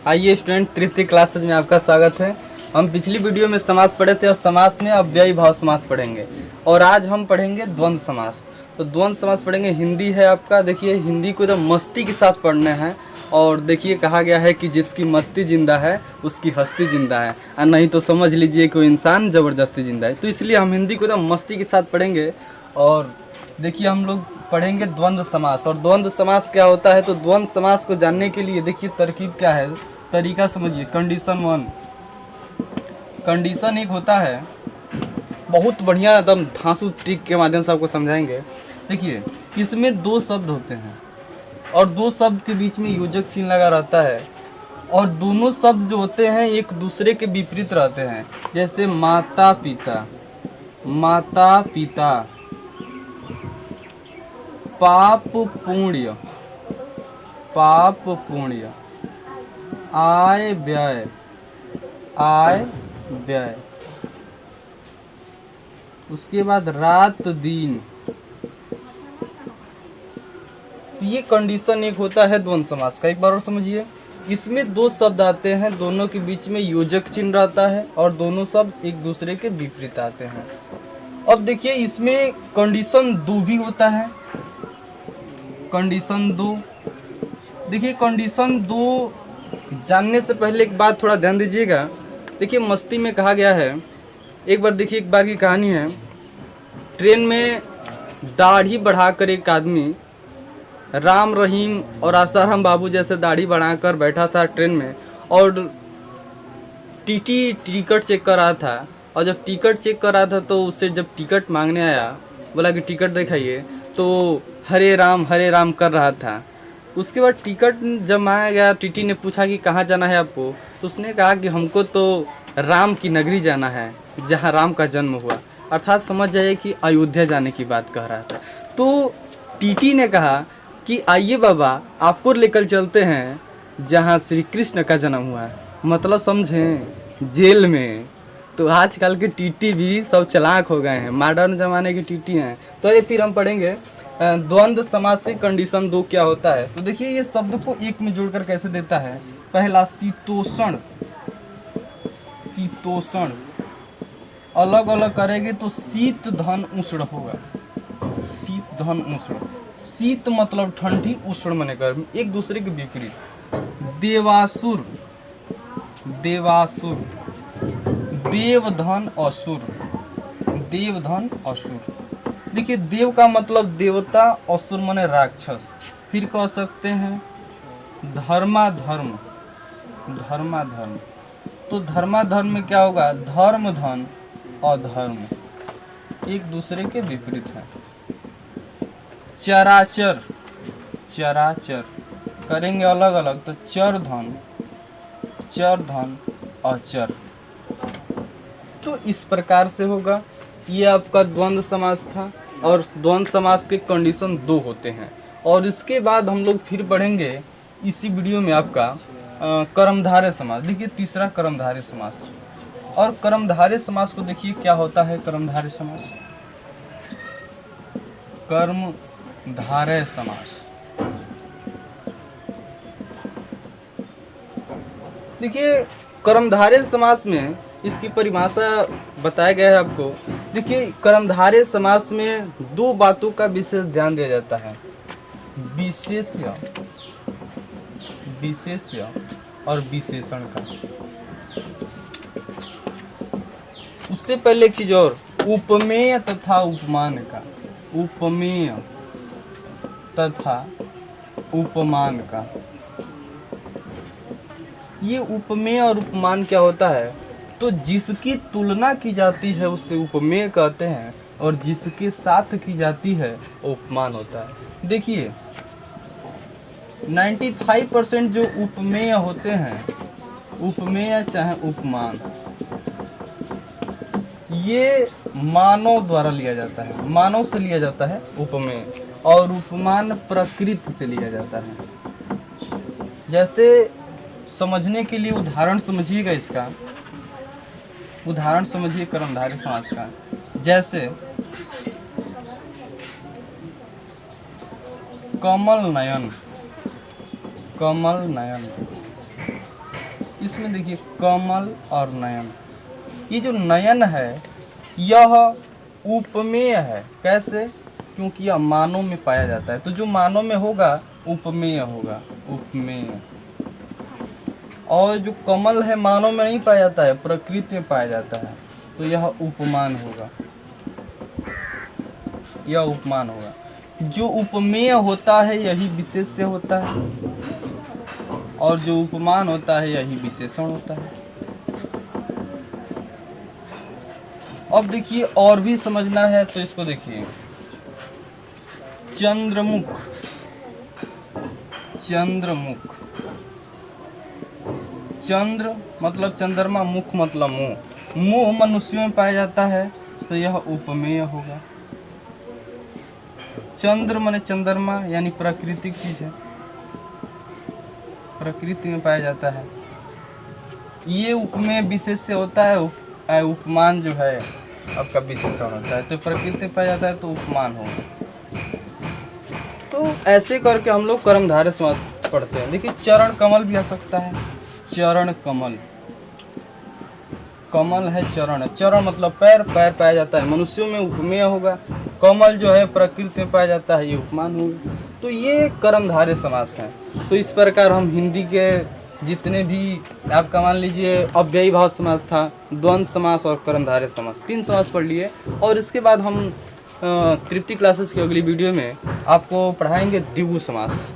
आइए स्टूडेंट, तृतीय क्लासेज में आपका स्वागत है। हम पिछली वीडियो में समास पढ़े थे और समास में अव्ययी भाव समास पढ़ेंगे और आज हम पढ़ेंगे द्वंद्व समास। तो द्वंद्व समास पढ़ेंगे। हिंदी है आपका, देखिए हिंदी को एकदम मस्ती के साथ पढ़ना है। और देखिए कहा गया है कि जिसकी मस्ती जिंदा है उसकी हस्ती जिंदा है, और नहीं तो समझ लीजिए कोई इंसान ज़बरदस्ती जिंदा है। तो इसलिए हम हिंदी को एकदम मस्ती के साथ पढ़ेंगे। और देखिए हम लोग पढ़ेंगे द्वंद्व समास। और द्वंद्व समास क्या होता है, तो द्वंद्व समास को जानने के लिए देखिए तरकीब क्या है, तरीका समझिए। कंडीशन 1, कंडीशन एक होता है, बहुत बढ़िया एकदम धांसू ट्रिक के माध्यम से आपको समझाएंगे। देखिए इसमें दो शब्द होते हैं और दो शब्द के बीच में योजक चिन्ह लगा रहता है, और दोनों शब्द जो होते हैं एक दूसरे के विपरीत रहते हैं। जैसे माता पिता, माता पिता, पाप पुण्य, पाप पुण्य, आय व्यय, आय व्यय। उसके बाद रात दिन। ये कंडीशन एक होता है द्वंद्व समास का। एक बार और समझिए, इसमें दो शब्द आते हैं, दोनों के बीच में योजक चिन्ह रहता है और दोनों शब्द एक दूसरे के विपरीत आते हैं। अब देखिए इसमें कंडीशन 2 भी होता है। कंडीशन 2, देखिए कंडीशन 2 जानने से पहले एक बात थोड़ा ध्यान दीजिएगा। देखिए मस्ती में कहा गया है, एक बार देखिए, एक बार की कहानी है। ट्रेन में दाढ़ी बढ़ाकर एक आदमी राम रहीम और आसाराम बाबू जैसे दाढ़ी बढ़ाकर बैठा था ट्रेन में, और टीटी टिकट चेक कर रहा था। और जब टिकट चेक कर रहा था तो उससे जब टिकट मांगने आया, बोला कि टिकट दिखाइए, तो हरे राम कर रहा था। उसके बाद टिकट जब मांगा गया, टीटी ने पूछा कि कहाँ जाना है आपको, तो उसने कहा कि हमको तो राम की नगरी जाना है, जहाँ राम का जन्म हुआ। अर्थात समझ जाइए कि अयोध्या जाने की बात कह रहा था। तो टीटी ने कहा कि आइए बाबा, आपको लेकर चलते हैं जहाँ श्री कृष्ण का जन्म हुआ है। मतलब समझें, जेल में। तो आजकल के टीटी भी सब चालाक हो गए हैं, मॉडर्न ज़माने के टीटी हैं। तो ये फिर हम पढ़ेंगे द्वंद्व समास की कंडीशन 2 क्या होता है। तो देखिए ये शब्द को एक में जोड़कर कैसे देता है। पहला शीतोषण, शीतोषण अलग अलग करेंगे तो शीत धन उष्ण होगा। शीत धन उष्ण, शीत मतलब ठंडी, उष्ण माने गर्म, एक दूसरे के विपरीत। देवासुर, देवासुर, देवधन असुर, देवधन असुर। देखिए देव का मतलब देवता, असुर माने राक्षस। फिर कह सकते हैं धर्माधर्म, धर्माधर्म। तो धर्माधर्म में क्या होगा, धर्म धन अधर्म, एक दूसरे के विपरीत है। चराचर, चराचर करेंगे अलग अलग तो चर धन, चर धन अचर। तो इस प्रकार से होगा। ये आपका द्वंद्व समास था। और द्वंद्व समास के कंडीशन 2 होते हैं। और इसके बाद हम लोग फिर पढ़ेंगे इसी वीडियो में आपका कर्मधारय समास। देखिए तीसरा कर्मधारय समास। और कर्मधारय समास को देखिए क्या होता है। कर्मधारय समास, कर्मधारय समास। देखिए कर्मधारय समास में इसकी परिभाषा बताया गया है आपको। देखिए कर्मधारय समास में 2 बातों का विशेष ध्यान दिया जाता है, विशेष्य, विशेष्य और विशेषण का। उससे पहले एक चीज और, उपमेय तथा उपमान का, उपमेय तथा उपमान का। ये उपमेय और उपमान क्या होता है, तो जिसकी तुलना की जाती है उससे उपमेय कहते हैं, और जिसके साथ की जाती है उपमान होता है। देखिए 95% जो उपमेय होते हैं, उपमेय चाहे उपमान, ये मानव द्वारा लिया जाता है, मानव से लिया जाता है उपमेय, और उपमान प्रकृति से लिया जाता है। जैसे समझने के लिए उदाहरण समझिएगा, इसका उदाहरण समझिए कर्मधारय समास का। जैसे कमल नयन, कमल नयन। इसमें देखिए कमल और नयन, ये जो नयन है यह उपमेय है। कैसे? क्योंकि यह मानव में पाया जाता है, तो जो मानव में होगा उपमेय होगा, उपमेय। और जो कमल है मानव में नहीं पाया जाता है, प्रकृति में पाया जाता है, तो यह उपमान होगा, यह उपमान होगा। जो उपमेय होता है यही विशेष्य होता है, और जो उपमान होता है यही विशेषण होता है। अब देखिए और भी समझना है तो इसको देखिए, चंद्रमुख, चंद्रमुख, चंद्र मतलब चंद्रमा, मुख मतलब मुंह, मुंह मनुष्यों में पाया जाता है, तो यह उपमेय होगा। चंद्र माने चंद्रमा यानी प्राकृतिक चीज है, प्रकृति में पाया जाता है, ये उपमेय विशेष्य होता है। उपमान जो है आपका विशेषण होता है, तो प्रकृति में पाया जाता है तो उपमान होगा। तो ऐसे करके हम लोग कर्मधारय समास पढ़ते हैं। देखिए चरण कमल भी आ सकता है, चरण कमल, कमल है चरण, चरण मतलब पैर, पैर पाया जाता है, मनुष्यों में उपमेय होगा। कमल जो है प्रकृति में पाया जाता है, ये उपमान होगा। तो ये कर्मधारय समास हैं। तो इस प्रकार हम हिंदी के जितने भी आपका मान लीजिए अव्ययी भाव समास था, द्वंद्व समास और कर्मधारय समास, 3 समास पढ़ लिए। और इसके बाद हम तृतीय क्लासेस की अगली वीडियो में आपको पढ़ाएंगे द्विगु समास।